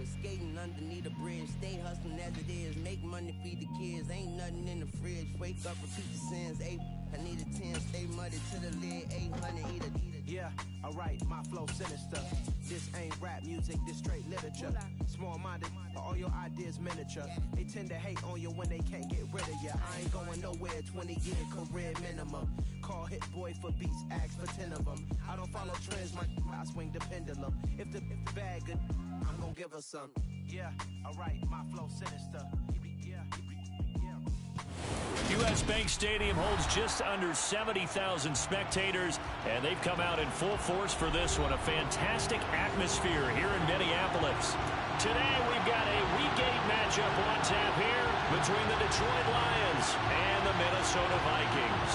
Quit skating underneath the bridge. Stay hustling as it is. Make money, feed the kids. Ain't nothing in the fridge. Wake up, repeat the sins. I need a 10. Stay muddy to the lid. 800, eat a. Yeah, alright, my flow sinister. This ain't rap music, this straight literature. Small-minded, all your ideas miniature. They tend to hate on you when they can't get rid of you. I ain't going nowhere, 20-year career minimum. Call Hit Boy for beats, ask for 10 of them. I don't follow trends, I swing the pendulum. If the bag good, I'm gonna give her some. Yeah, alright, my flow sinister. U.S. Bank Stadium holds just under 70,000 spectators, and they've come out in full force for this one. A fantastic atmosphere here in Minneapolis. Today, we've got a Week 8 matchup on tap here between the Detroit Lions and the Minnesota Vikings.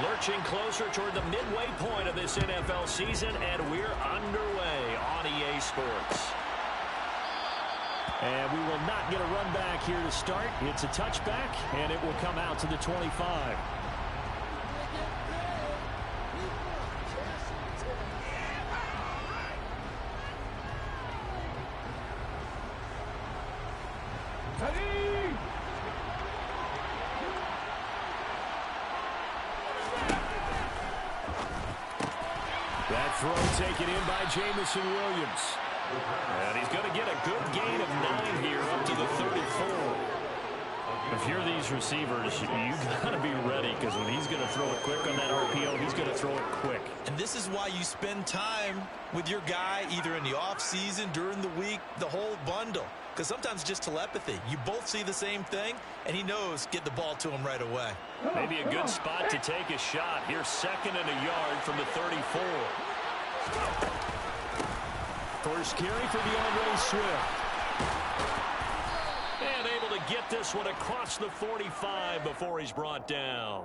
Lurching closer toward the midway point of this NFL season, and we're underway on EA Sports. And we will not get a run back here to start. It's a touchback, and it will come out to the 25. That throw taken in by Jamison Williams. And he's going to get a good gain of 9 here up to the 34. If you're these receivers, you got to be ready, because when he's going to throw it quick on that RPO, he's going to throw it quick. And this is why you spend time with your guy either in the offseason, during the week, the whole bundle. Because sometimes just telepathy. You both see the same thing, and he knows get the ball to him right away. Maybe a good spot to take a shot. Here's 2nd and a yard from the 34. First carry for DeAndre Swift. And able to get this one across the 45 before he's brought down.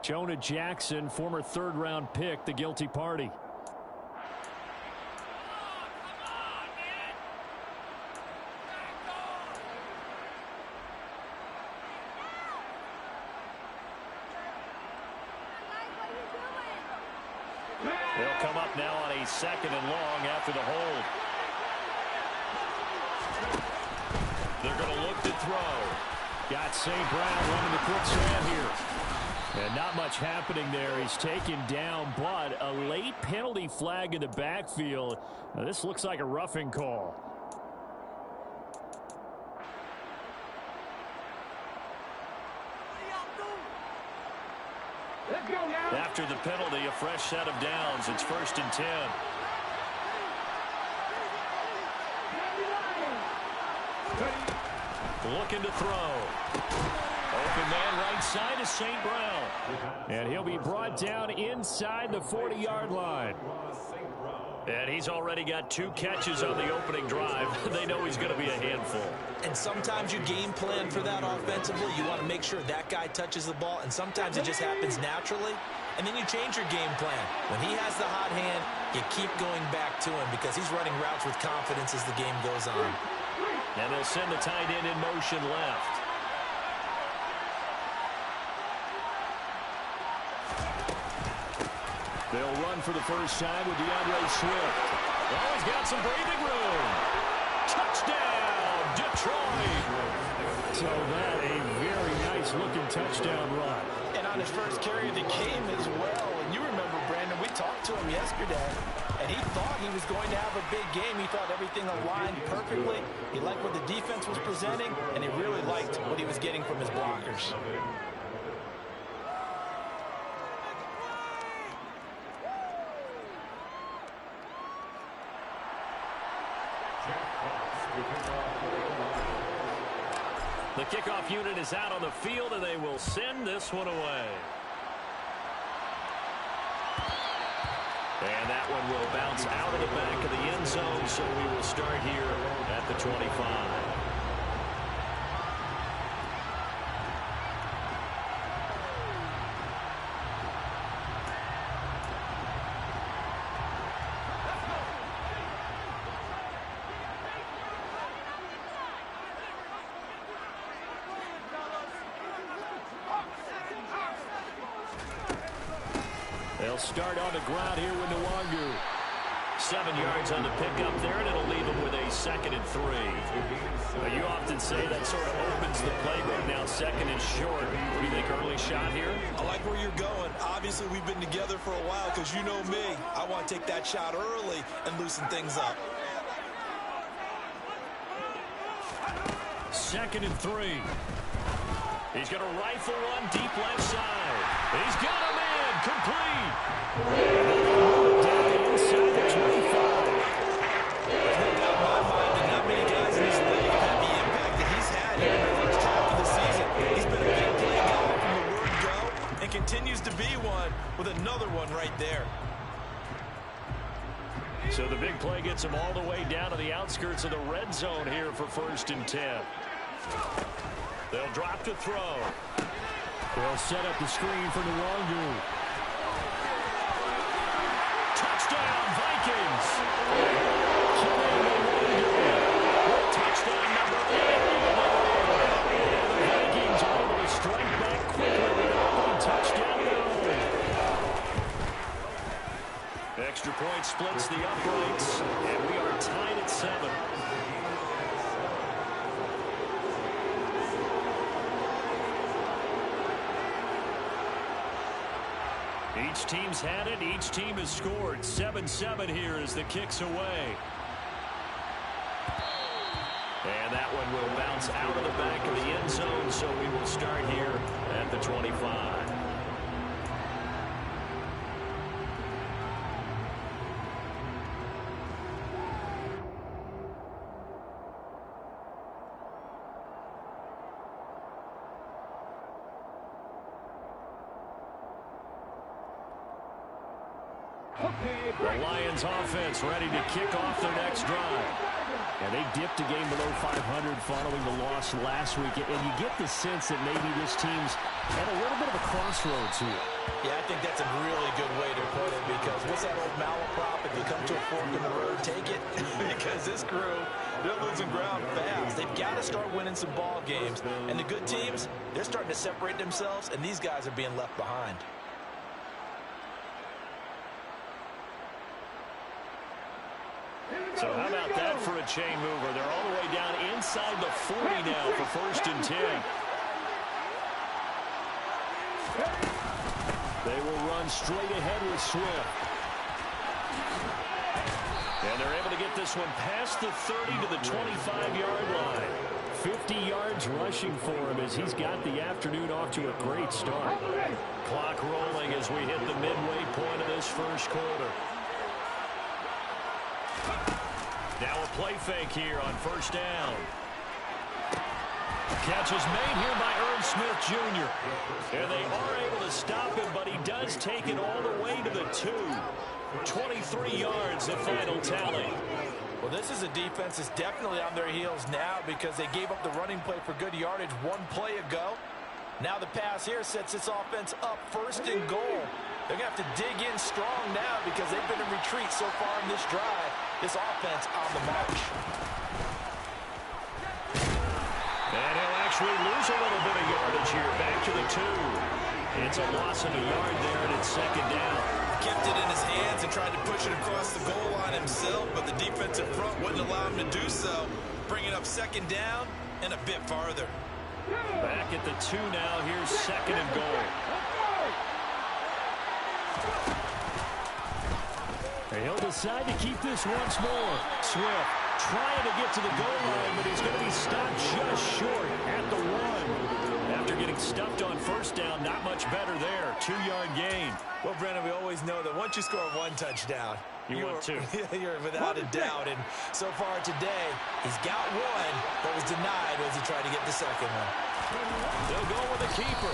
Jonah Jackson, former 3rd-round pick, the guilty party. They'll come up now on a 2nd and long after the hold. They're going to look to throw. Got St. Brown running the quick slant here. And not much happening there. He's taken down, but a late penalty flag in the backfield. Now, this looks like a roughing call. After the penalty, a fresh set of downs. It's 1st and 10. Looking to throw. Open man right side is St. Brown. And he'll be brought down inside the 40-yard line. And he's already got 2 catches on the opening drive. They know he's going to be a handful. And sometimes you game plan for that offensively. You want to make sure that guy touches the ball, and sometimes it just happens naturally. And then you change your game plan. When he has the hot hand, you keep going back to him because he's running routes with confidence as the game goes on. And they'll send the tight end in motion left. They'll run for the first time with DeAndre Swift. Oh, he's got some breathing room. Touchdown, Detroit. So that a very nice-looking touchdown run. And on his first carry of the game as well. And you remember, Brandon, we talked to him yesterday, and he thought he was going to have a big game. He thought everything aligned perfectly. He liked what the defense was presenting, and he really liked what he was getting from his blockers. The kickoff unit is out on the field, and they will send this one away. And that one will bounce out of the back of the end zone, so we will start here at the 25. They'll start on the ground here with Nwangu. 7 yards on the pickup there, and it'll leave them with a 2nd and 3. You often say that sort of opens the playbook. Now 2nd and short. What do you think, early shot here? I like where you're going. Obviously, we've been together for a while because you know me. I want to take that shot early and loosen things up. 2nd and 3. He's going to rifle one deep left side. He's got him in. Complete. Down inside the 25. There's no doubt in my mind that not many guys in this league have had the impact that he's had here in the first half of the season. He's been a big play guy from the word go and continues to be one with another one right there. So the big play gets him all the way down to the outskirts of the red zone here for 1st and 10. They'll drop to throw. They'll set up the screen for Nwangu. Touchdown, Vikings! Touchdown number 8. And the Vikings are able to strike back quickly with an open touchdown goal. Extra point splits the uprights, and we are tied at 7. Each team's had it. Each team has scored. 7-7 here as the kick's away. And that one will bounce out of the back of the end zone, so we will start here at the 25. The Lions offense ready to kick off their next drive. And they dipped a game below 500 following the loss last week. And you get the sense that maybe this team's at a little bit of a crossroads here. Yeah, I think that's a really good way to put it because what's that old malaprop? If you come to a fork in the road, take it. Because this crew, they're losing ground fast. They've got to start winning some ball games. And the good teams, they're starting to separate themselves, and these guys are being left behind. So how about that for a chain mover? They're all the way down inside the 40 now for 1st and 10. They will run straight ahead with Swift. And they're able to get this one past the 30 to the 25-yard line. 50 yards rushing for him as he's got the afternoon off to a great start. Clock rolling as we hit the midway point of this first quarter. Now a play fake here on 1st down. Catch is made here by Irv Smith Jr. And they are able to stop him, but he does take it all the way to the 2. 23 yards, the final tally. Well, this is a defense that's definitely on their heels now because they gave up the running play for good yardage one play ago. Now the pass here sets this offense up 1st and goal. They're going to have to dig in strong now because they've been in retreat so far in this drive. This offense on the march. And he'll actually lose a little bit of yardage here. Back to the 2. It's a loss of a yard there, and it's 2nd down. Kept it in his hands and tried to push it across the goal line himself, but the defensive front wouldn't allow him to do so. Bringing up 2nd down and a bit farther. Back at the 2 now. Here's 2nd and goal. He'll decide to keep this once more. Swift trying to get to the goal line, but he's going to be stopped just short at the 1. After getting stuffed on 1st down, not much better there. 2-yard gain. Well, Brennan, we always know that once you score one touchdown, you want 2. You're without a doubt. And so far today, he's got 1, but was denied as he tried to get the 2nd one. They'll go with the keeper.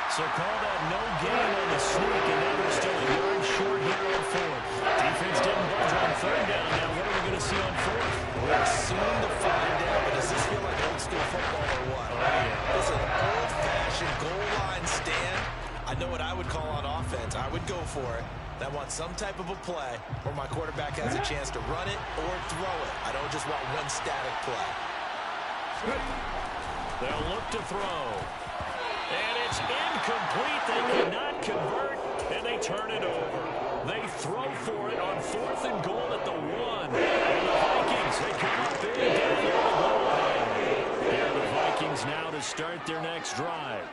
So call that no gain on the sneak, and now they're still a yard short here on 4th. Defense didn't budge on 3rd down. Now what are we going to see on 4th? We're soon to find out, but does this feel like old school football or what? Oh, yeah. It's an old-fashioned goal line stand. I know what I would call on offense. I would go for it. I want some type of a play where my quarterback has a chance to run it or throw it. I don't just want one static play. They'll look to throw. And it's incomplete. They cannot convert, and they turn it over. They throw for it on 4th and goal at the 1. And the Vikings, they come up big down near the goal line. Here are the Vikings now to start their next drive.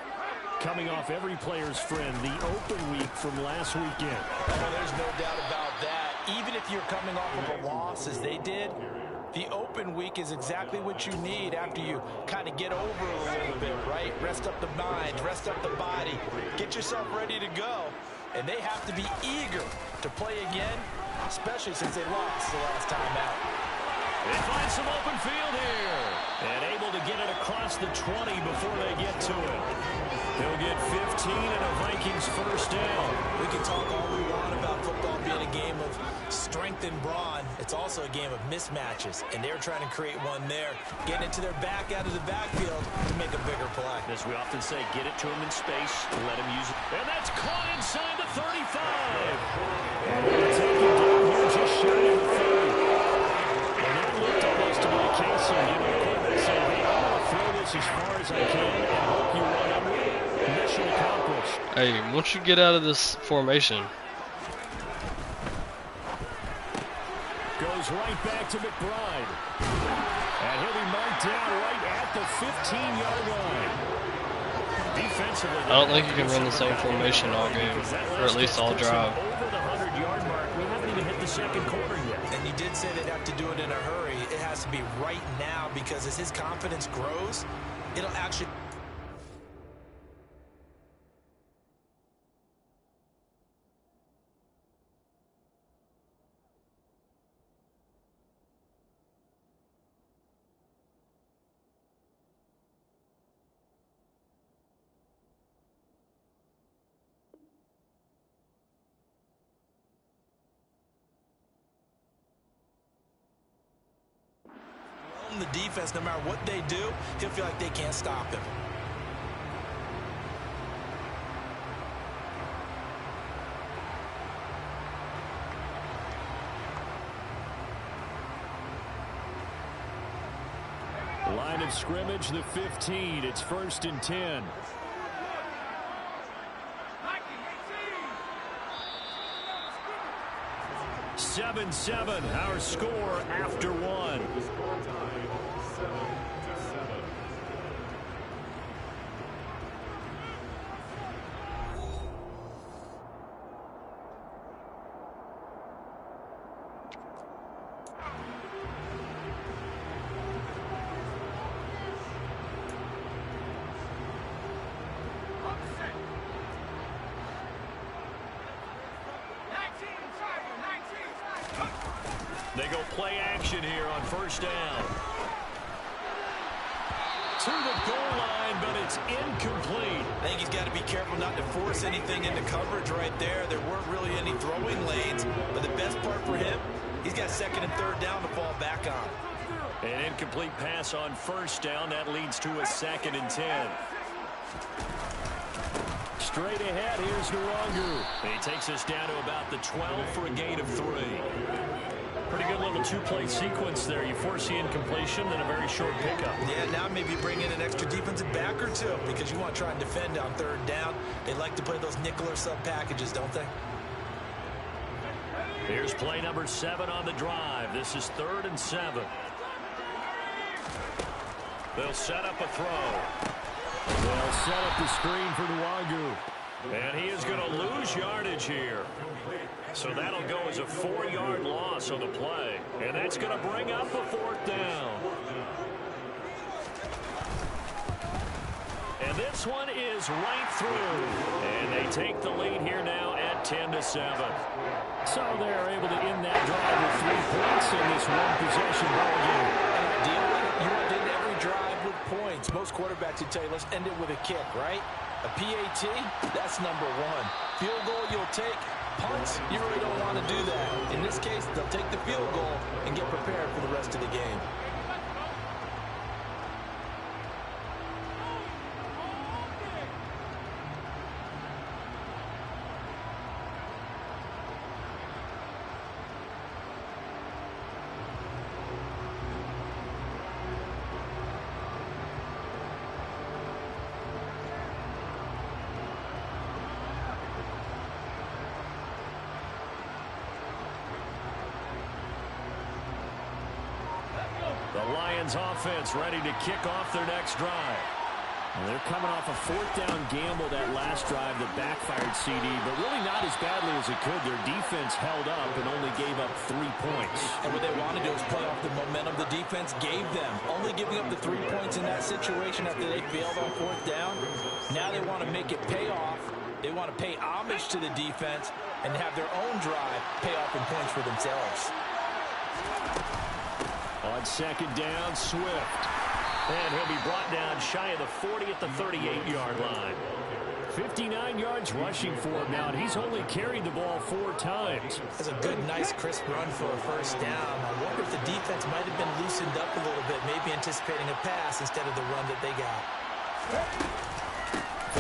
Coming off every player's friend, the open week from last weekend. Oh, there's no doubt about that. Even if you're coming off of a loss as they did, the open week is exactly what you need after you kind of get over a little bit, right? Rest up the mind, rest up the body, get yourself ready to go. And they have to be eager to play again, especially since they lost the last time out. They find some open field here. And able to get it across the 20 before they get to it. He'll get 15 and a Vikings first down. We can talk all we want about football being a game of strength and brawn. It's also a game of mismatches, and they're trying to create one there, getting it to their back out of the backfield to make a bigger play. As we often say, get it to him in space, let him use it. And that's caught inside the 35. And they're taking down here just shy of the 30. And that looked almost to be a case of, quarterback saying, hey, I'm going to throw this as far as I can and hope you run under it. Mission accomplished. Hey, once you get out of this formation. Goes right back to McBride. And he'll be marked down right at the 15-yard line. Defensively, I don't think you can run the same formation all game, or at least all drive. Over the 100-yard mark. We haven't even hit the second quarter yet. And you did say they'd have to do it in a hurry. It has to be right now because as his confidence grows, it'll actually... the defense, no matter what they do, he'll feel like they can't stop him. Line of scrimmage, the 15. It's 1st and 10. Seven, our score after 1. They go play action here on 1st down. To the goal line, but it's incomplete. I think he's got to be careful not to force anything into coverage right there. There weren't really any throwing lanes, but the best part for him, he's got 2nd and 3rd down to fall back on. An incomplete pass on 1st down. That leads to a 2nd and 10. Straight ahead, here's Nwangu. He takes us down to about the 12 for a gain of 3. Pretty good little two-play sequence there. You force the incompletion, then a very short pickup. Yeah, now maybe you bring in an extra defensive back or two because you want to try and defend on 3rd down. They like to play those nickel or sub packages, don't they? Here's play number 7 on the drive. This is 3rd and 7. They'll set up a throw. They'll set up the screen for Nwangu. And he is going to lose yardage here. So that'll go as a 4-yard loss on the play. And that's going to bring up a 4th down. And this one is right through. And they take the lead here now at 10-7. So they're able to end that drive with 3 points in this one-possession ball game. Ideally, you want to end every drive with points. Most quarterbacks would tell you, let's end it with a kick, right? A PAT, that's number 1. Field goal you'll take. Punts, you really don't want to do that. In this case, they'll take the field goal and get prepared for the rest of the game. Lions offense ready to kick off their next drive. And they're coming off a fourth-down gamble that last drive that backfired CD, but really not as badly as it could. Their defense held up and only gave up 3 points. And what they want to do is play off the momentum the defense gave them. Only giving up the 3 points in that situation after they failed on fourth down. Now they want to make it pay off. They want to pay homage to the defense and have their own drive pay off in points for themselves. On second down, Swift. And he'll be brought down shy of the 40 at the 38-yard line. 59 yards rushing for him now, and he's only carried the ball 4 times. That's a good, nice, crisp run for a first down. I wonder if the defense might have been loosened up a little bit, maybe anticipating a pass instead of the run that they got.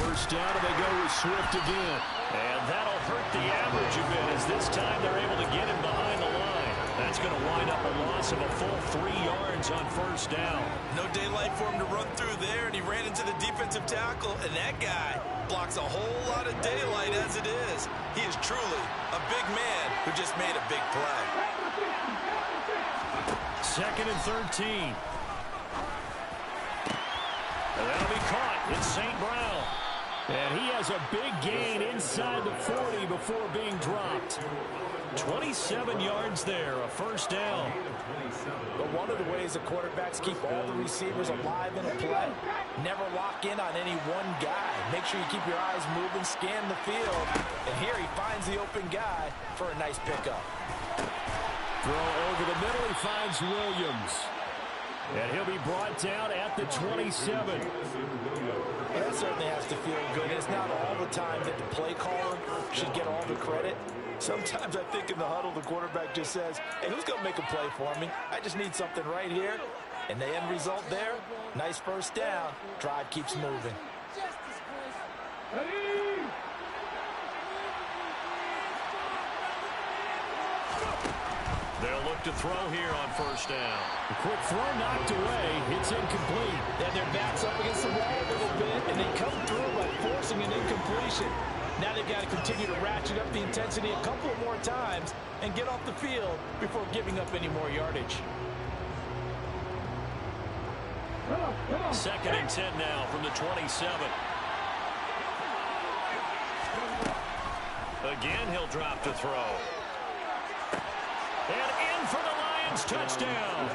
First down, and they go with Swift again. And that'll hurt the average a bit, as this time they're able to get him behind the line. That's going to wind up a loss of a full 3 yards on first down. No daylight for him to run through there, and he ran into the defensive tackle, and that guy blocks a whole lot of daylight as it is. He is truly a big man who just made a big play. Second and 13. And that'll be caught. It's St. Brown. And he has a big gain inside the 40 before being dropped. 27 yards there, a first down. But one of the ways the quarterbacks keep all the receivers alive in a play, never lock in on any one guy. Make sure you keep your eyes moving, scan the field. And here he finds the open guy for a nice pickup. Throw over the middle, he finds Williams. And he'll be brought down at the 27. That certainly has to feel good. It's not all the time that the play caller should get all the credit. Sometimes I think in the huddle, the quarterback just says, hey, who's going to make a play for me? I just need something right here. And the end result there, nice first down. Drive keeps moving. They'll look to throw here on first down. The quick throw knocked away. It's incomplete. Then their back's up against the wall a little bit, and they come through by forcing an incompletion. Now they've got to continue to ratchet up the intensity a couple of more times and get off the field before giving up any more yardage. Second and 10 now from the 27. Again, he'll drop to throw. And in for the Lions touchdown.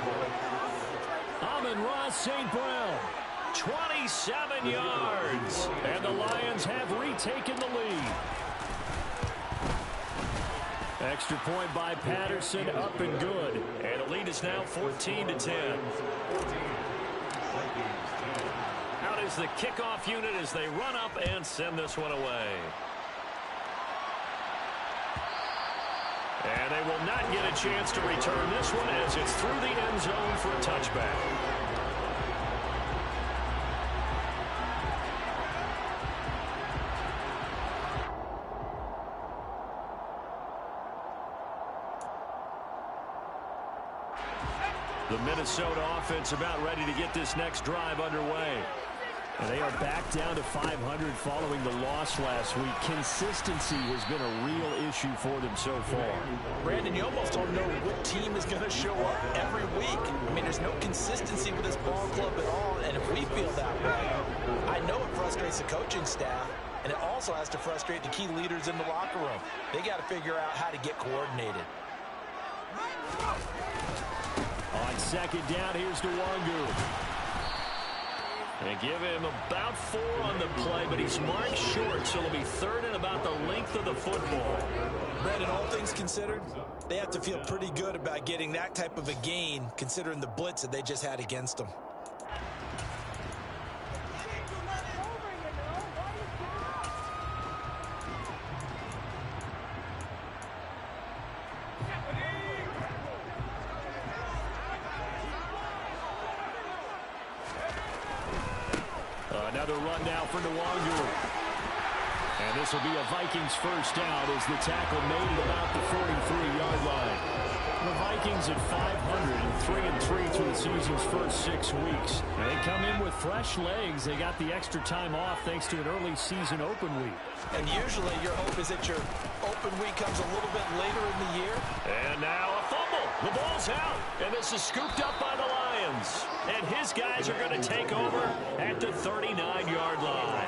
Amon-Ra St. Brown. 27 yards. And the Lions have retaken the lead. Extra point by Patterson, up and good. And the lead is now 14-10. Out is the kickoff unit as they run up and send this one away. And they will not get a chance to return this one as it's through the end zone for a touchback. The Minnesota offense about ready to get this next drive underway. And they are back down to 500 following the loss last week. Consistency has been a real issue for them so far. Brandon, you almost don't know what team is going to show up every week. I mean, there's no consistency with this ball club at all, and if we feel that way, I know it frustrates the coaching staff, and it also has to frustrate the key leaders in the locker room. They got to figure out how to get coordinated. On second down, here's DeWangu. They give him about 4 on the play, but he's marked short, so it'll be third and about the length of the football. Brandon, all things considered, they have to feel pretty good about getting that type of a gain, considering the blitz that they just had against them. Another run now for Nwangu. And this will be a Vikings first down as the tackle made at about the 43-yard line. The Vikings at 500, 3-3 through the season's first 6 weeks. And they come in with fresh legs. They got the extra time off thanks to an early season open week. And usually your hope is that your open week comes a little bit later in the year. And now a fumble. The ball's out. And this is scooped up by the Lions. Williams. And his guys are going to take over at the 39-yard line.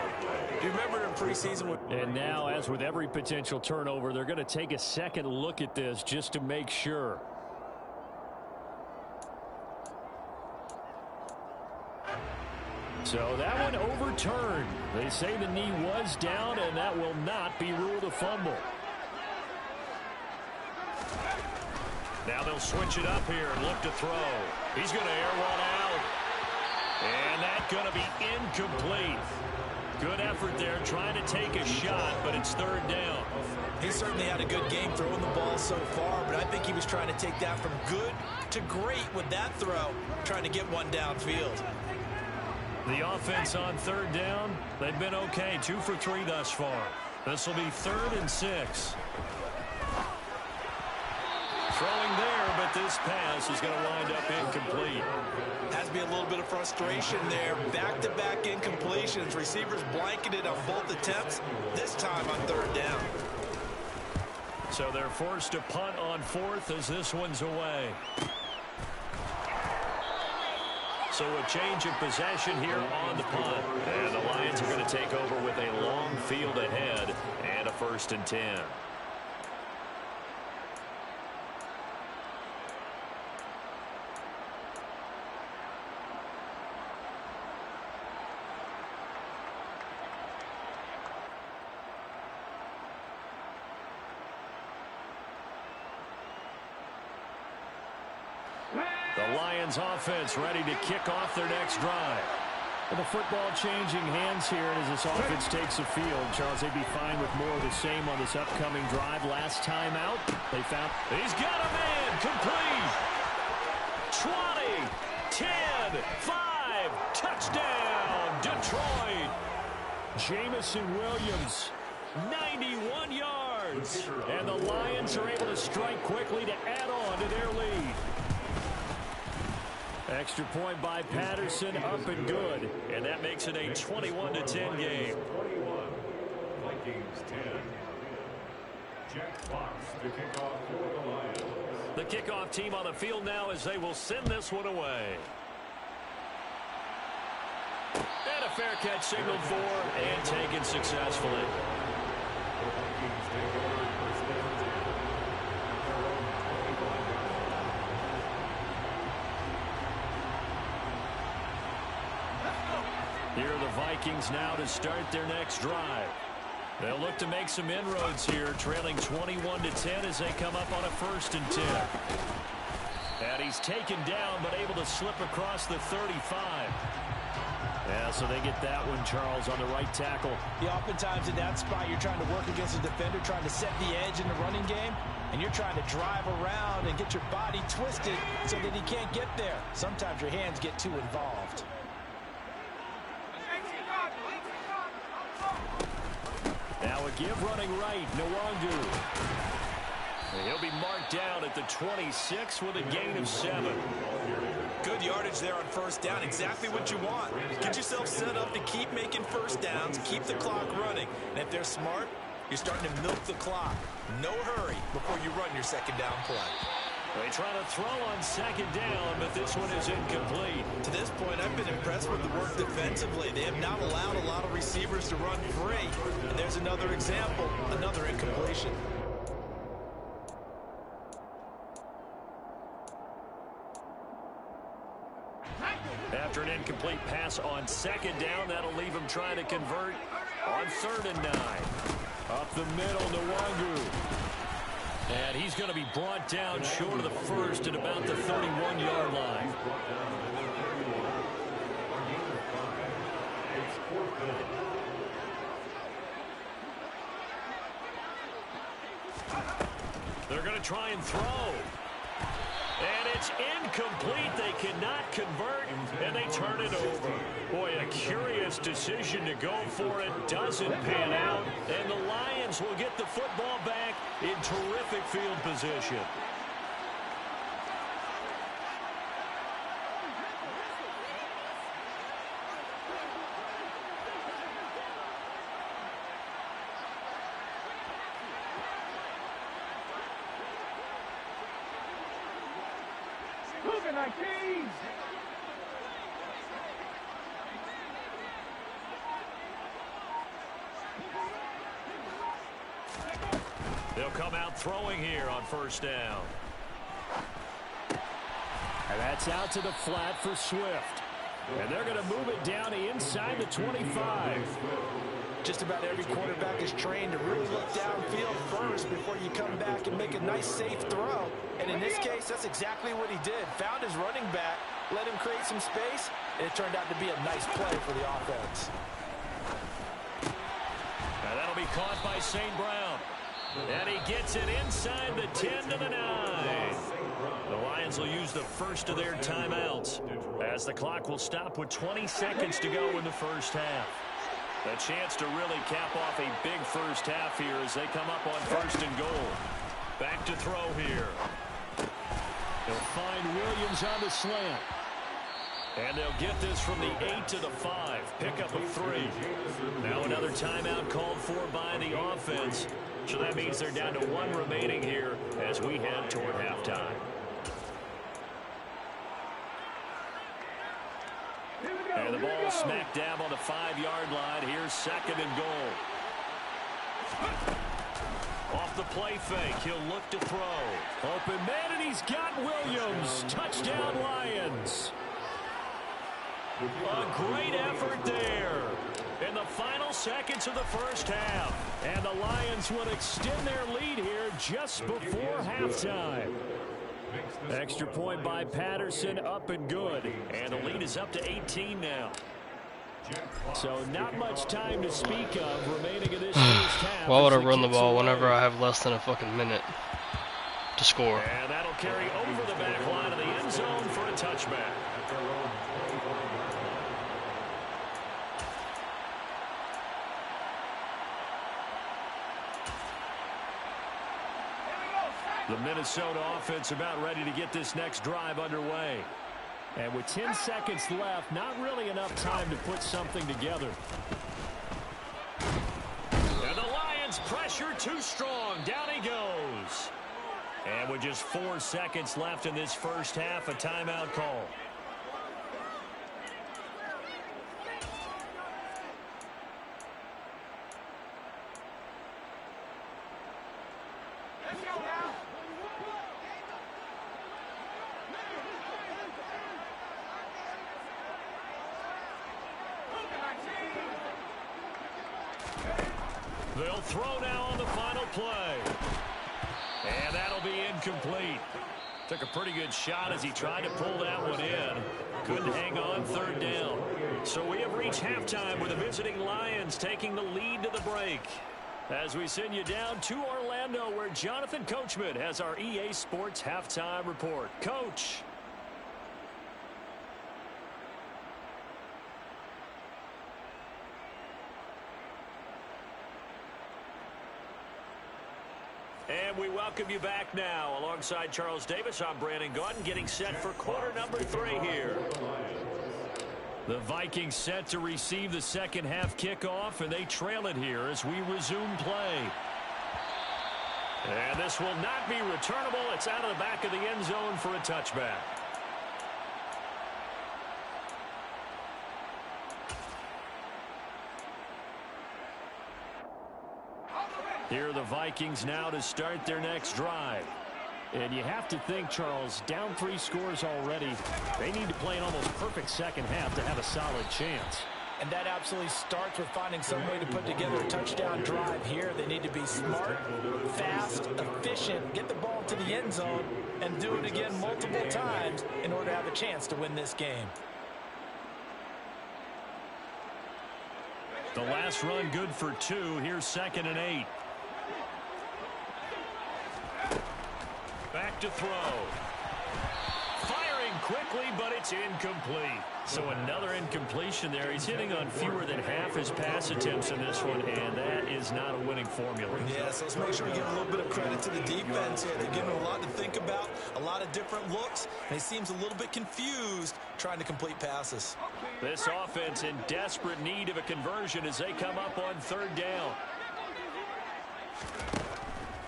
Do you remember in preseason? And now, as with every potential turnover, they're going to take a second look at this just to make sure. So that one overturned. They say the knee was down, and that will not be ruled a fumble. Now they'll switch it up here and look to throw. He's going to air one out. And that's going to be incomplete. Good effort there trying to take a shot, but it's third down. He certainly had a good game throwing the ball so far, but I think he was trying to take that from good to great with that throw, trying to get one downfield. The offense on third down, they've been okay, 2 for 3 thus far. This will be 3rd and 6. Throwing there, but this pass is going to wind up incomplete. Has to be a little bit of frustration there. Back-to-back incompletions. Receivers blanketed on both attempts, this time on third down. So they're forced to punt on 4th as this one's away. So a change of possession here on the punt. And the Lions are going to take over with a long field ahead and a 1st and 10. The Lions offense ready to kick off their next drive. Well, the football changing hands here as this offense takes the field. Charles, they'd be fine with more of the same on this upcoming drive. Last time out, they found... He's got a man, complete. 20, 10, 5, touchdown, Detroit. Jamison Williams, 91 yards. And the Lions are able to strike quickly to add on to their lead. Extra point by Patterson, up and good. And that makes it a 21-10 game. Vikings 10. Jack Fox, the kickoff for the Lions. The kickoff team on the field now as they will send this one away. And a fair catch signaled for and taken successfully. The Vikings take over first and 10. Here are the Vikings now to start their next drive. They'll look to make some inroads here, trailing 21-10 as they come up on a 1st and 10. And he's taken down, but able to slip across the 35. Yeah, so they get that one, Charles, on the right tackle. Yeah, oftentimes in that spot, you're trying to work against a defender, trying to set the edge in the running game, and you're trying to drive around and get your body twisted so that he can't get there. Sometimes your hands get too involved. Now a give running right, Nwangu. And he'll be marked down at the 26 with a gain of 7. Good yardage there on first down. Exactly what you want. Get yourself set up to keep making first downs, keep the clock running. And if they're smart, you're starting to milk the clock. No hurry before you run your second down play. They try to throw on second down, but this one is incomplete. To this point, I've been impressed with the work defensively. They have not allowed a lot of receivers to run free. And there's another example, another incompletion. After an incomplete pass on second down, that'll leave him trying to convert on 3rd and 9. Up the middle, Nwangu. And he's going to be brought down short of the first at about the 31-yard line. They're going to try and throw. And it's incomplete. They cannot convert, and they turn it over. Boy, a curious decision to go for it. Doesn't pan out, and the Lions will get the football back in terrific field position. They'll come out throwing here on first down. And that's out to the flat for Swift. And they're going to move it down to inside the 25. Just about every quarterback is trained to really look downfield first before you come back and make a nice, safe throw. And in this case, that's exactly what he did. Found his running back, let him create some space, and it turned out to be a nice play for the offense. And that'll be caught by St. Brown. And he gets it inside the 10 to the 9. The Lions will use the first of their timeouts as the clock will stop with 20 seconds to go in the first half. A chance to really cap off a big first half here as they come up on first and goal. Back to throw here. They'll find Williams on the slant. And they'll get this from the 8 to the 5. Pickup of 3. Now another timeout called for by the offense. So that means they're down to 1 remaining here as we head toward halftime. And the ball smack dab on the 5-yard line. Here's second and goal. Off the play fake, he'll look to throw. Open man, and he's got Williams. Touchdown, Lions. A great effort there in the final seconds of the first half. And the Lions will extend their lead here just before halftime. Extra point by Patterson, up and good. And the lead is up to 18 now. So not much time to speak of remaining in this first half. Why would I run the ball whenever I have less than a fucking minute to score? And that'll carry over the back line of the end zone for a touchback. The Minnesota offense about ready to get this next drive underway. And with 10 seconds left, not really enough time to put something together. And the Lions pressure too strong. Down he goes. And with just 4 seconds left in this first half, a timeout call. They'll throw now on the final play. And that'll be incomplete. Took a pretty good shot as he tried to pull that one in. Couldn't hang on third down. So we have reached halftime with the visiting Lions taking the lead to the break. As we send you down to Orlando where Jonathan Coachman has our EA Sports halftime report. Coach. And we welcome you back now. Alongside Charles Davis, I'm Brandon Gaudin, getting set for quarter number 3 here. The Vikings set to receive the second half kickoff, and they trail it here as we resume play. And this will not be returnable. It's out of the back of the end zone for a touchback. Here are the Vikings now to start their next drive. And you have to think, Charles, down 3 scores already. They need to play an almost perfect second half to have a solid chance. And that absolutely starts with finding some way to put together a touchdown drive here. They need to be smart, fast, efficient, get the ball to the end zone, and do it again multiple times in order to have a chance to win this game. The last run good for 2. Here's second and 8. Back to throw. Firing quickly, but it's incomplete. So another incompletion there. He's hitting on fewer than half his pass attempts in this one, and that is not a winning formula. Yeah, so let's make sure we give a little bit of credit to the defense here. They're giving him a lot to think about, a lot of different looks, and he seems a little bit confused trying to complete passes. This offense in desperate need of a conversion as they come up on third down.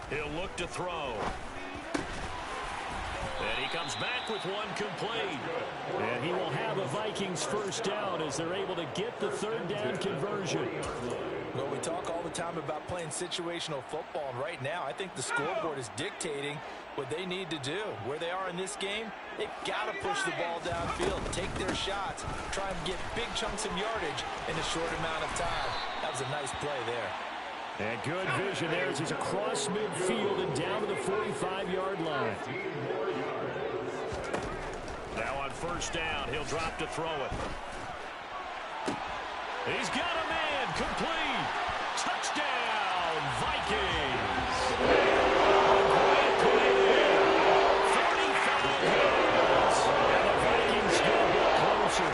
He'll look to throw. And he comes back with one complete. And he will have a Vikings first down as they're able to get the third down conversion. Well, we talk all the time about playing situational football, and right now I think the scoreboard is dictating what they need to do. Where they are in this game, they've got to push the ball downfield, take their shots, try and get big chunks of yardage in a short amount of time. That was a nice play there. And good vision there as he's across midfield and down to the 45-yard line. Now on first down, he'll drop to throw it. He's got a man, complete. Touchdown, Vikings. Great play there. 45 yards. And the Vikings get a bit closer.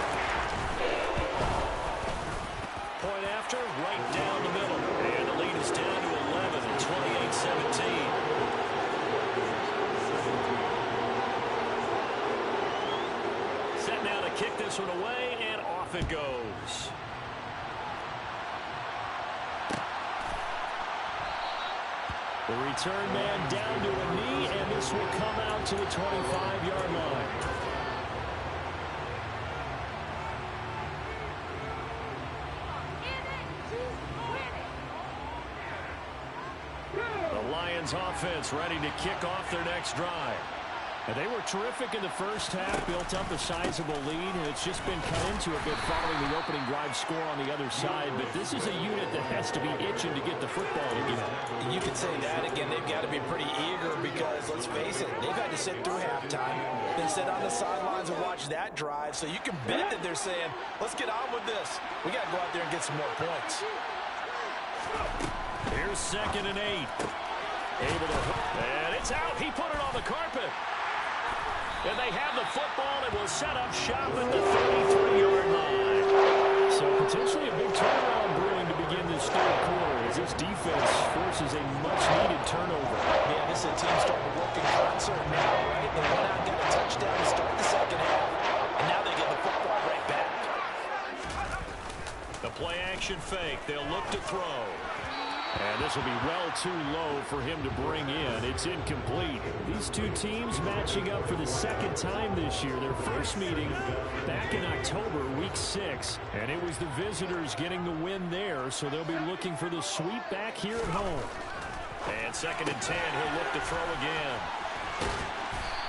Point after, right down the middle. And the lead is down to 11 at 28-17. Set now to kick this one away, and off it goes. The return man down to a knee, and this will come out to the 25-yard line. The Lions offense ready to kick off their next drive. And they were terrific in the first half, built up a sizable lead, and it's just been cut into a bit following the opening drive score on the other side. But this is a unit that has to be itching to get the football again. You could say that again. They've got to be pretty eager because, let's face it, they've had to sit through halftime, then sit on the sidelines and watch that drive. So you can bet that they're saying, let's get on with this. We got to go out there and get some more points. Here's 2nd and 8. Able to, and it's out. He put it on the carpet. And they have the football and will set up shop at the 33-yard line. So potentially a big turnaround brewing to begin this third quarter as this defense forces a much-needed turnover. Yeah, this is a team starting to work in concert now, right? They went out and got a touchdown to start the second half, and now they get the football right back. The play-action fake. They'll look to throw. And this will be well too low for him to bring in. It's incomplete. These two teams matching up for the second time this year. Their first meeting back in October, week 6. And it was the visitors getting the win there, so they'll be looking for the sweep back here at home. And 2nd and 10, he'll look to throw again.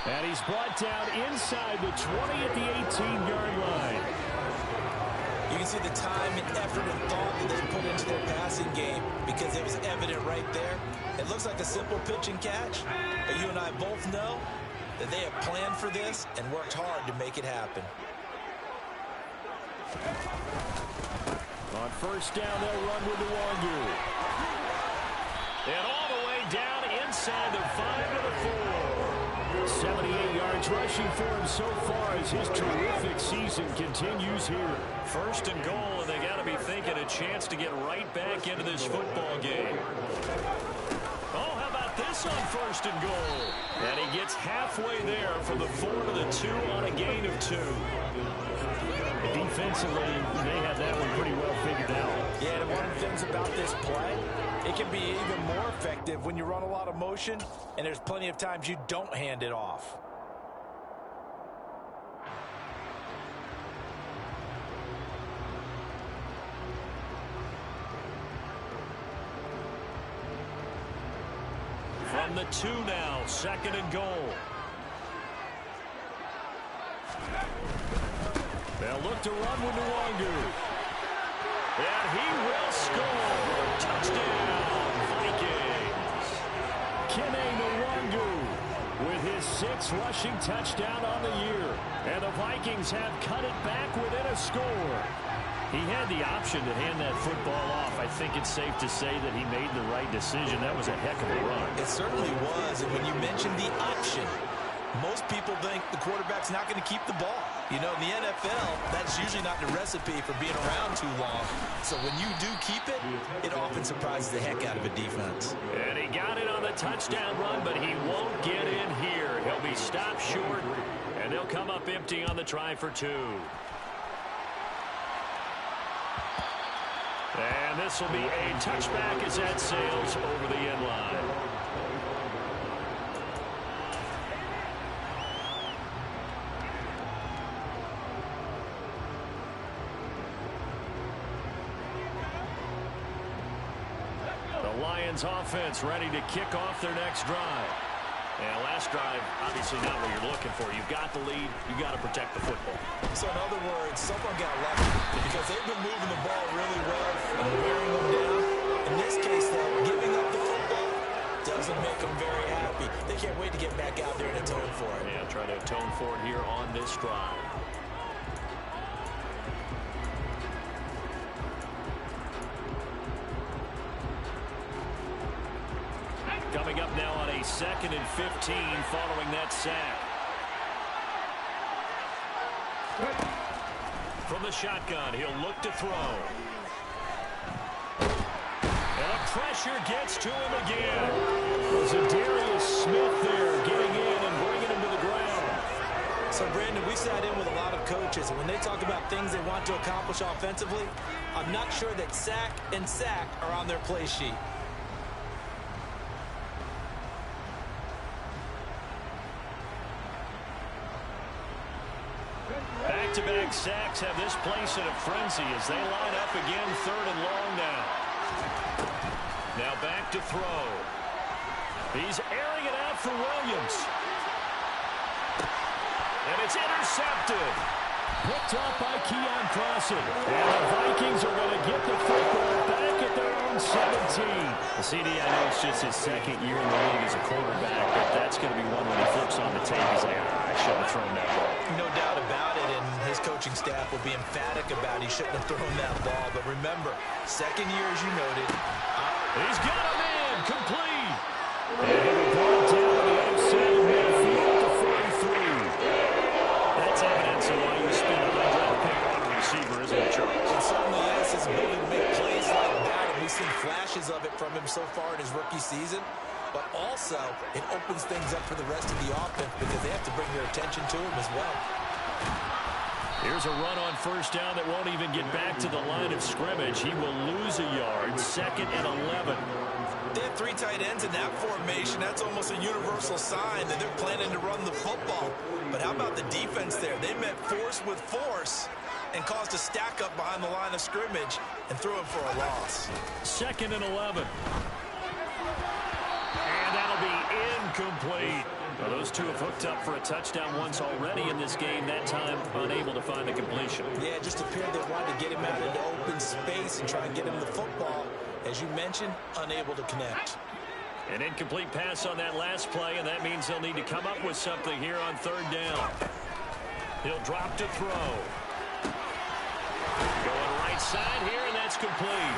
And he's brought down inside the 20 at the 18-yard line. You can see the time and effort and thought that they put into their passing game because it was evident right there. It looks like a simple pitch and catch, but you and I both know that they have planned for this and worked hard to make it happen. On first down, they'll run with the Wangu. And all the way down inside the 5 to the 4. 78 yards rushing for him so far as his terrific season continues here. 1st and goal, and they got to be thinking a chance to get right back into this football game. Oh, how about this on 1st and goal? And he gets halfway there from the 4 to the 2 on a gain of 2. Defensively, they have that one pretty well figured out. Yeah, and one of the things about this play, it can be even more effective when you run a lot of motion, and there's plenty of times you don't hand it off. From the 2 now, 2nd and goal. They'll look to run with Nwangu. And he will score. Touchdown, Vikings. Kene Nwangu with his 6th rushing touchdown on the year. And the Vikings have cut it back within a score. He had the option to hand that football off. I think it's safe to say that he made the right decision. That was a heck of a run. It certainly was. And when you mentioned the option, most people think the quarterback's not going to keep the ball. You know, in the NFL, that's usually not the recipe for being around too long. So when you do keep it, it often surprises the heck out of a defense. And he got it on the touchdown run, but he won't get in here. He'll be stopped short, and they'll come up empty on the try for 2. And this will be a touchback as that sails over the end line. Lions offense ready to kick off their next drive. And last drive, obviously not what you're looking for. You've got the lead. You've got to protect the football. So in other words, someone got lucky because they've been moving the ball really well and wearing them down. In this case, though, giving up the football doesn't make them very happy. They can't wait to get back out there and atone for it. Yeah, try to atone for it here on this drive. Coming up now on a 2nd and 15 following that sack. From the shotgun, he'll look to throw. And pressure gets to him again. Was it Darius Smith there getting in and bringing him to the ground? So, Brandon, we sat in with a lot of coaches, and when they talk about things they want to accomplish offensively, I'm not sure that sack and sack are on their play sheet. Back-to-back sacks have this place in a frenzy as they line up again, 3rd and long now. Now back to throw. He's airing it out for Williams. And it's intercepted. Picked off by Keon Crossing. And the Vikings are going to get the football back at their own 17. The CD, I know it's just his 2nd year in the league as a quarterback, but that's going to be one when he flips on the tape. He's like, I shouldn't have thrown that ball. No doubt about it, and his coaching staff will be emphatic about he shouldn't have thrown that ball. But remember, 2nd year, as you noted. He's got him in, complete. And he'll brought it down to the outside of midfield to 43. That's evidence of why you spend a high-draft pick on a receiver, isn't it, Charles? It certainly is. His ability to make plays like that, and we've seen flashes of it from him so far in his rookie season. But also, it opens things up for the rest of the offense because they have to bring their attention to him as well. Here's a run on 1st down that won't even get back to the line of scrimmage. He will lose a yard, 2nd and 11. They have 3 tight ends in that formation. That's almost a universal sign that they're planning to run the football. But how about the defense there? They met force with force and caused a stack up behind the line of scrimmage and threw him for a loss. 2nd and 11. And that'll be incomplete. Well, those two have hooked up for a touchdown once already in this game. That time, unable to find the completion. Yeah, it just appeared they wanted to get him out into open space and try and get him the football. As you mentioned, unable to connect. An incomplete pass on that last play, and that means they'll need to come up with something here on 3rd down. He'll drop to throw. Going right side here, and that's complete.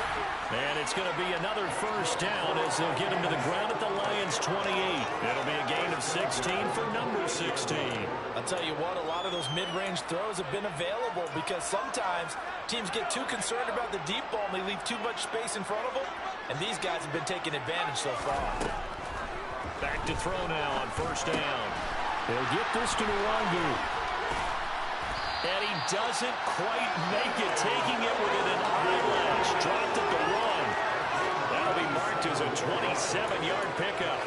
And it's going to be another 1st down as they'll get him to the ground at the Lions' 28. It'll be a gain of 16 for number 16. I'll tell you what, a lot of those mid-range throws have been available because sometimes teams get too concerned about the deep ball and they leave too much space in front of them, and these guys have been taking advantage so far. Back to throw now on 1st down. They'll get this to Nwangu. And he doesn't quite make it, taking it within an eyelash. Dropped at the 1. That'll be marked as a 27-yard pickup.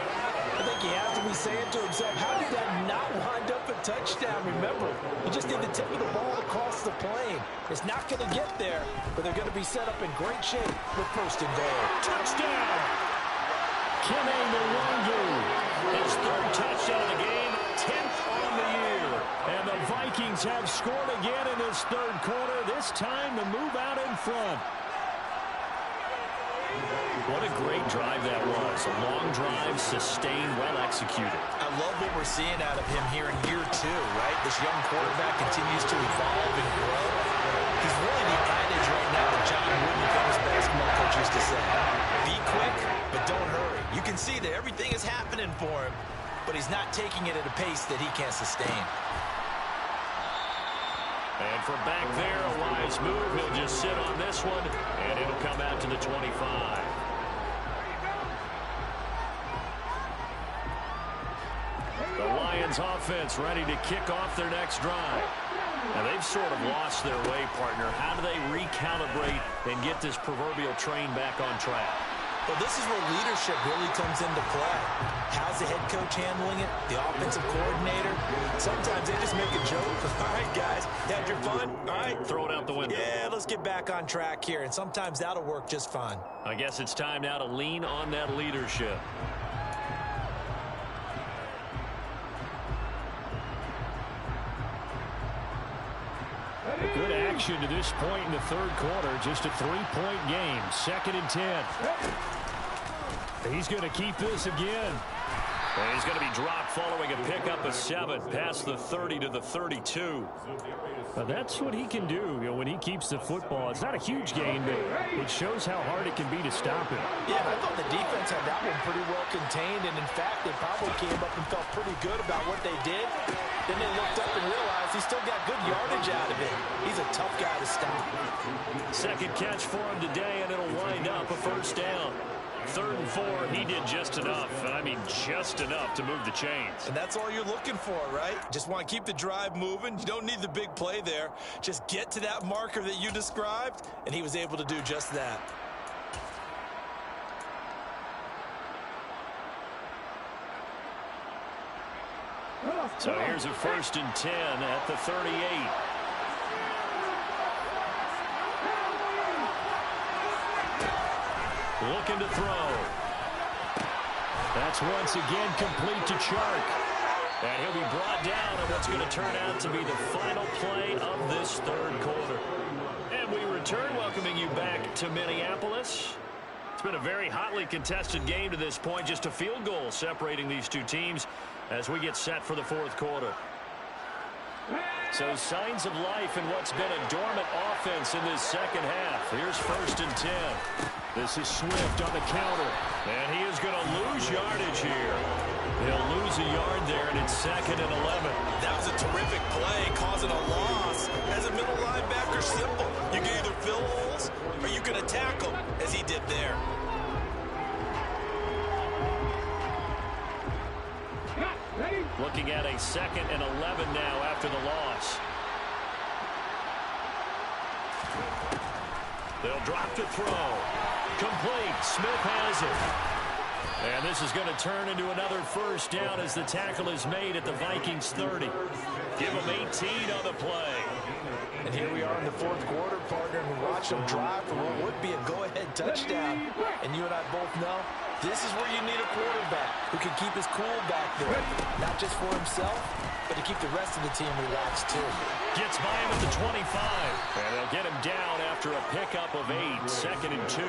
I think he has to be saying to himself, how did that not wind up a touchdown? Remember, you just need the tip of the ball across the plane. It's not going to get there, but they're going to be set up in great shape with 1st and goal. Touchdown! Kene Nwangu, his 3rd touchdown of the game, 10th on the year. And the Vikings have scored again in this 3rd quarter, this time to move out in front. What a great drive that was. A long drive, sustained, well executed. I love what we're seeing out of him here in year 2, right? This young quarterback continues to evolve and grow. He's really the adage right now that John Wooden, the famous basketball coach, used to say. Be quick, but don't hurry. You can see that everything is happening for him, but he's not taking it at a pace that he can't sustain. And from back there, a wise move. He'll just sit on this one, and it'll come out to the 25. The Lions offense ready to kick off their next drive. Now, they've sort of lost their way, partner. How do they recalibrate and get this proverbial train back on track? Well, this is where leadership really comes into play. How's the head coach handling it? The offensive coordinator? Sometimes they just make a joke. All right, guys, you had your fun? All right. Throw it out the window. Yeah, let's get back on track here, and sometimes that'll work just fine. I guess it's time now to lean on that leadership. Good action to this point in the third quarter. Just a 3-point game. 2nd and 10. He's going to keep this again. And he's going to be dropped following a pickup of 7 past the 30 to the 32. But that's what he can do, when he keeps the football. It's not a huge gain, but it shows how hard it can be to stop him. Yeah, I thought the defense had that one pretty well contained, and in fact, they probably came up and felt pretty good about what they did. Then they looked up and realized he still got good yardage out of it. He's a tough guy to stop. Second catch for him today, and it'll wind up a first down. 3rd and 4, he did just enough, and I mean just enough to move the chains. And that's all you're looking for, right? Just want to keep the drive moving. You don't need the big play there. Just get to that marker that you described, and he was able to do just that. So here's a 1st and 10 at the 38. Looking to throw. That's once again complete to Chark. And he'll be brought down on what's going to turn out to be the final play of this third quarter. And we return, welcoming you back to Minneapolis. It's been a very hotly contested game to this point. Just a field goal separating these two teams as we get set for the fourth quarter. So signs of life in what's been a dormant offense in this second half. Here's 1st and 10. This is Swift on the counter. And he is going to lose yardage here. He'll lose a yard there, and it's 2nd and 11. That was a terrific play, causing a loss. As a middle linebacker, simple. You can either fill holes or you can attack them, as he did there. Looking at a 2nd and 11 now after the loss. They'll drop to throw. Complete. Smith has it. And this is going to turn into another first down as the tackle is made at the Vikings 30. Give them 18 on the play. And here we are in the fourth quarter, partner, and we watch them drive for what would be a go-ahead touchdown. And you and I both know this is where you need a quarterback who can keep his cool back there. Not just for himself, but to keep the rest of the team relaxed too. Gets by him at the 25. And they'll get him down after a pickup of 8. 2nd and 2.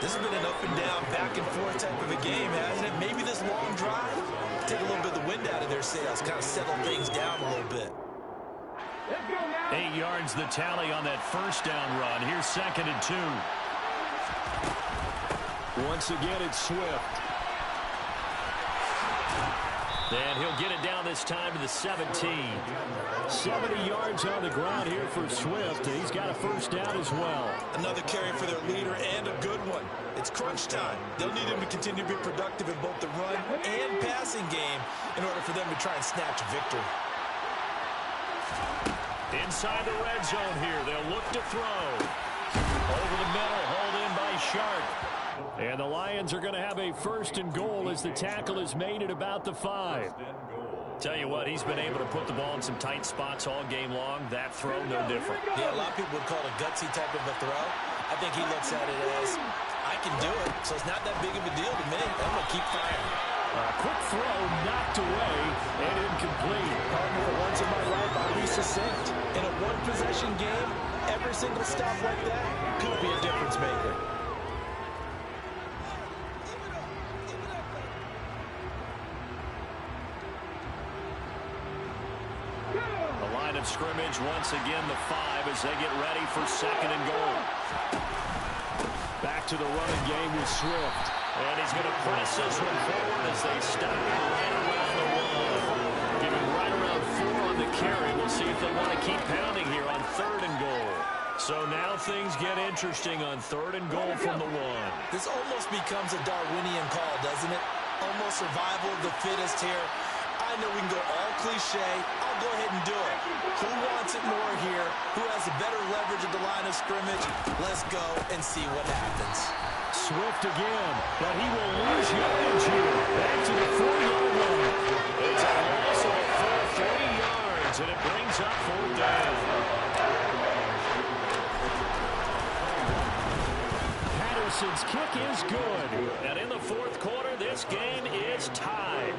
This has been an up and down, back and forth type of a game, hasn't it? Maybe this long drive, take a little bit of the wind out of their sails, kind of settle things down a little bit. 8 yards the tally on that first down run. Here's 2nd and 2. Once again, it's Swift. And he'll get it down this time to the 17. 70 yards on the ground here for Swift. And he's got a first down as well. Another carry for their leader and a good one. It's crunch time. They'll need him to continue to be productive in both the run and passing game in order for them to try and snatch a victory. Inside the red zone here. They'll look to throw. Over the middle, hauled in by Sharp. And the Lions are going to have a 1st and goal as the tackle is made at about the 5. Tell you what, he's been able to put the ball in some tight spots all game long. That throw, no different. Yeah, a lot of people would call it a gutsy type of a throw. I think he looks at it as, I can do it, so it's not that big of a deal to me. I'm going to keep firing. Quick throw, knocked away, and incomplete. Partner, for once in my life, I'll be succinct. In a one-possession game, every single stop like that could be a difference maker. The line of scrimmage, once again, the 5 as they get ready for 2nd and goal. Back to the running game with Swift. And he's going to press this one forward as they stop him right around the 1. Giving right around 4 on the carry. We'll see if they want to keep pounding here on 3rd and goal. So now things get interesting on 3rd and goal from the 1. This almost becomes a Darwinian call, doesn't it? Almost survival of the fittest here. I know we can go all cliche. I'll They'll go ahead and do it. Who wants it more here? Who has a better leverage at the line of scrimmage? Let's go and see what happens. Swift again, but he will lose yardage here. Back to the 4-yard line. It's a loss of a full 40 yards, and it brings up 4th down. Patterson's kick is good. And in the 4th quarter, this game is tied.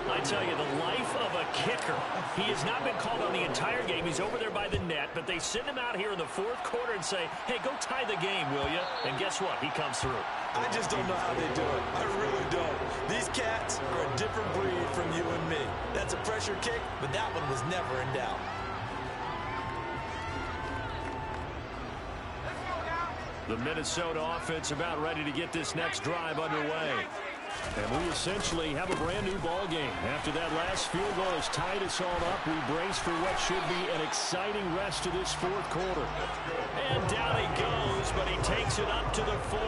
I tell you, the life of a kicker. He has not been called on the entire game. He's over there by the net, but they send him out here in the 4th quarter and say, hey, go tie the game, will you? And guess what? He comes through. I just don't know how they do it. I really don't. These cats are a different breed from you and me. That's a pressure kick, but that one was never in doubt. The Minnesota offense about ready to get this next drive underway. And we essentially have a brand-new ball game. After that last field goal has tied us all up, we brace for what should be an exciting rest of this 4th quarter. And down he goes, but he takes it up to the 40.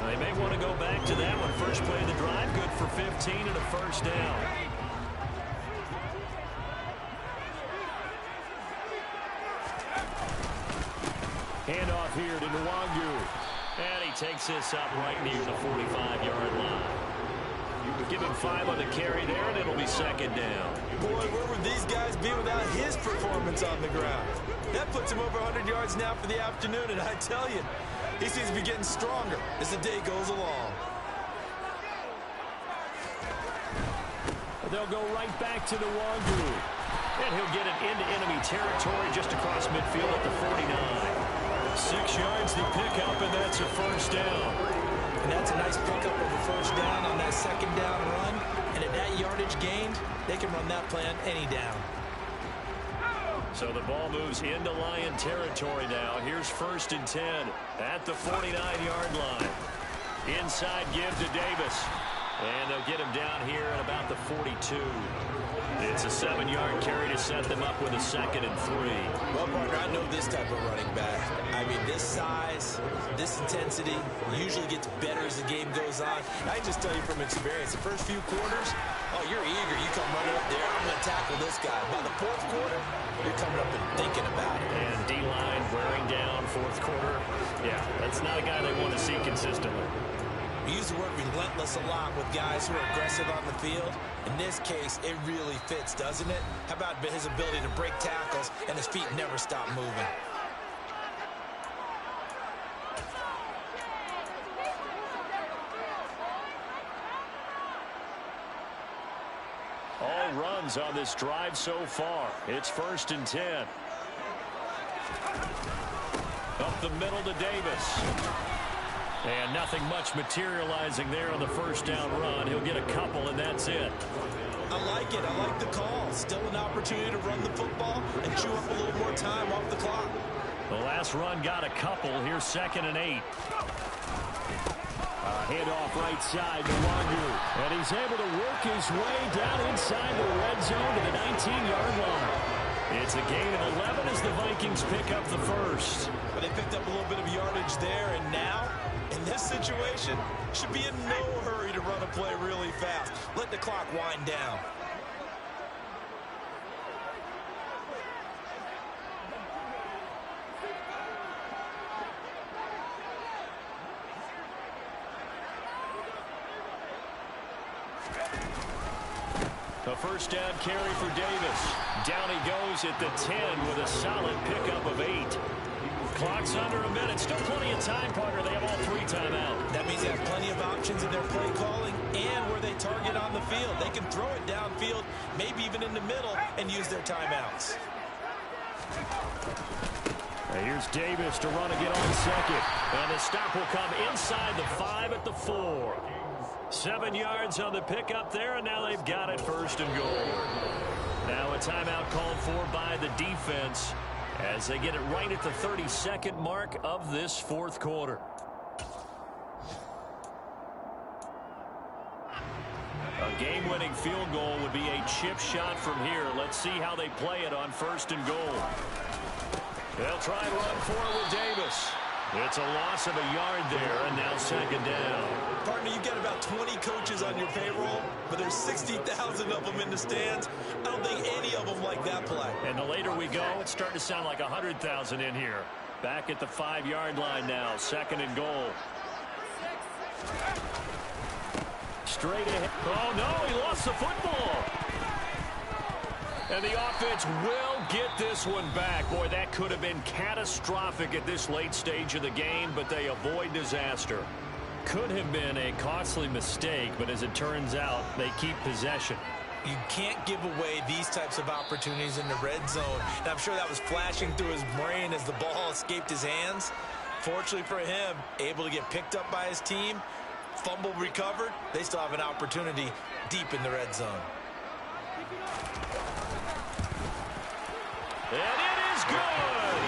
They may want to go back to that one. First play of the drive, good for 15 and a first down. Handoff here to Nwangu. And he takes this up right near the 45-yard line. Give him 5 on the carry there, and it'll be 2nd down. Boy, where would these guys be without his performance on the ground? That puts him over 100 yards now for the afternoon, and I tell you, he seems to be getting stronger as the day goes along. They'll go right back to Nwangu. And he'll get it into enemy territory just across midfield at the 49. 6 yards to pick up, and that's a first down. And that's a nice pickup of a first down on that 2nd down run. And at that yardage gained, they can run that play on any down. So the ball moves into Lion territory now. Here's 1st and 10 at the 49-yard line. Inside give to Davis. And they'll get him down here at about the 42. It's a 7-yard carry to set them up with a 2nd and 3. Well, partner, I know this type of running back. I mean, this size, this intensity usually gets better as the game goes on. I can just tell you from experience, the first few quarters, oh, you're eager. You come running up there, I'm going to tackle this guy. By the 4th quarter, you're coming up and thinking about it. And D-line wearing down 4th quarter. Yeah, that's not a guy they want to see consistently. We use the word relentless a lot with guys who are aggressive on the field. In this case, it really fits, doesn't it? How about his ability to break tackles and his feet never stop moving? All runs on this drive so far. It's 1st and 10. Up the middle to Davis. And nothing much materializing there on the first down run. He'll get a couple, and that's it. I like it. I like the call. Still an opportunity to run the football and chew up a little more time off the clock. The last run got a couple. Here's 2nd and 8. Handoff right side to Nwangu. And he's able to work his way down inside the red zone to the 19-yard line. It's a gain of 11 as the Vikings pick up the first. But they picked up a little bit of yardage there, and now, in this situation, should be in no hurry to run a play really fast. Let the clock wind down. A first down carry for Davis. Down he goes at the 10 with a solid pickup of 8. Clock's under a minute. Still plenty of time, partner. They have all 3 timeouts. That means they have plenty of options in their play calling and where they target on the field. They can throw it downfield, maybe even in the middle, and use their timeouts. And here's Davis to run again on 2nd. And the stop will come inside the 5 at the 4. 7 yards on the pickup there, and now they've got it 1st and goal. Now a timeout called for by the defense as they get it right at the 32nd mark of this 4th quarter. A game-winning field goal would be a chip shot from here. Let's see how they play it on 1st and goal. They'll try and run for it with Davis. It's a loss of a yard there, and now second down. Partner, you've got about 20 coaches on your payroll, but there's 60,000 of them in the stands. I don't think any of them like that play. And the later we go, it's starting to sound like 100,000 in here. Back at the 5-yard line now, second and goal. Straight ahead. Oh, no, he lost the football. And the offense will get this one back. Boy, that could have been catastrophic at this late stage of the game, but they avoid disaster. Could have been a costly mistake, but as it turns out, they keep possession. You can't give away these types of opportunities in the red zone. And I'm sure that was flashing through his brain as the ball escaped his hands. Fortunately for him, able to get picked up by his team, fumble recovered. They still have an opportunity deep in the red zone. And it is good.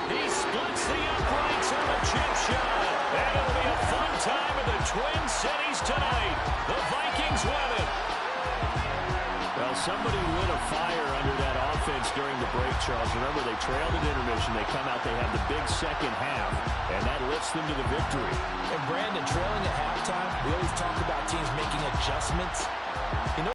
He splits the uprights on a chip shot. And it'll be a fun time in the Twin Cities tonight. The Vikings win it. Well, somebody lit a fire under that offense during the break, Charles. Remember, they trailed at intermission. They come out, they have the big second half, and that lifts them to the victory. And Brandon, trailing at halftime, we always talk about teams making adjustments. You know,